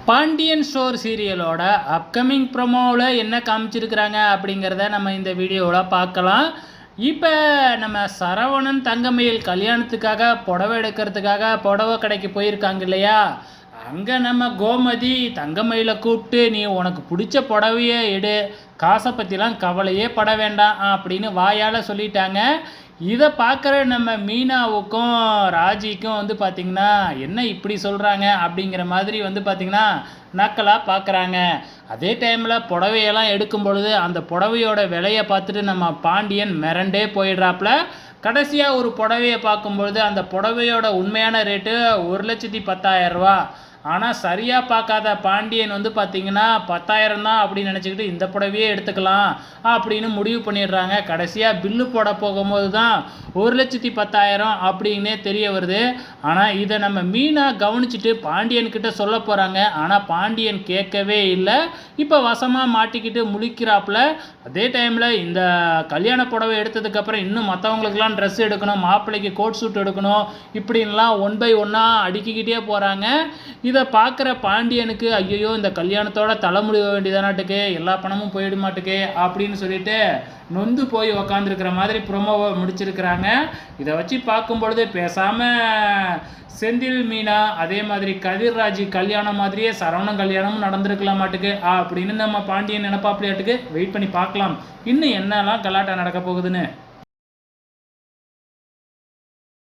Pandian store சீரியலோட upcoming ப்ரொமோவில் என்ன காமிச்சிருக்கிறாங்க அப்படிங்கிறத நம்ம இந்த வீடியோவில் பார்க்கலாம். இப்போ நம்ம சரவணன் தங்கமயில் கல்யாணத்துக்காக புடவை எடுக்கிறதுக்காக புடவை கடைக்கு போயிருக்காங்க இல்லையா? அங்கே நம்ம கோமதி தங்கமயிலை கூப்பிட்டு, நீ உனக்கு பிடிச்ச புடவையே எடு, காசை பற்றிலாம் கவலையே பட வேண்டாம் அப்படின்னு வாயால் சொல்லிட்டாங்க. இதை பார்க்குற நம்ம மீனாவுக்கும் ராஜிக்கும் பார்த்திங்கன்னா என்ன இப்படி சொல்கிறாங்க அப்படிங்கிற மாதிரி பார்த்திங்கன்னா நக்கலாக பார்க்குறாங்க. அதே டைமில் புடவையெல்லாம் எடுக்கும் பொழுது அந்த புடவையோட விலையை பார்த்துட்டு நம்ம பாண்டியன் மிரண்டே போயிடுறாப்புல. கடைசியாக ஒரு புடவையை பார்க்கும்பொழுது அந்த புடவையோட உண்மையான ரேட்டு 1,10,000 ரூபா. ஆனால் சரியாக பார்க்காத பாண்டியன் பார்த்திங்கன்னா 10,000 தான் அப்படின்னு நினச்சிக்கிட்டு இந்த புடவையே எடுத்துக்கலாம் அப்படின்னு முடிவு பண்ணிடுறாங்க. கடைசியாக பில்லு போட போகும்போது தான் 1,10,000 அப்படின்னே தெரிய வருது. ஆனால் இதை நம்ம மீனா கவனிச்சுட்டு பாண்டியன்கிட்ட சொல்ல போகிறாங்க. ஆனால் பாண்டியன் கேட்கவே இல்லை. இப்போ வசமாக மாட்டிக்கிட்டு முழிக்கிறாப்புல. அதே டைமில் இந்த கல்யாண புடவை எடுத்ததுக்கப்புறம் இன்னும் மற்றவங்களுக்கெல்லாம் ட்ரெஸ் எடுக்கணும், மாப்பிள்ளைக்கு கோட் சூட் எடுக்கணும், இப்படின்லாம் 1 by 1 அடிக்கிக்கிட்டே போகிறாங்க. இதை பார்க்குற பாண்டியனுக்கு ஐயோ இந்த கல்யாணத்தோட தலைமுடி வேண்டியதானாட்டுக்கு, எல்லா பணமும் போயிட மாட்டுக்கு அப்படின்னு சொல்லிட்டு நொந்து போய் உக்காந்துருக்கிற மாதிரி ப்ரொமோவை முடிச்சிருக்கிறாங்க. இதை வச்சு பார்க்கும்பொழுது பேசாமல் செந்தில் மீனா அதே மாதிரி கதிர்ராஜ் கல்யாணம் மாதிரியே சரவணன் கல்யாணமும் நடந்திருக்கலாம் மாட்டுக்கு அப்படின்னு நம்ம பாண்டியன் நினைப்பாப்பிலையாட்டுக்கு. வெயிட் பண்ணி பார்க்கலாம் இன்னும் என்னெல்லாம் கலாட்டா நடக்க போகுதுன்னு.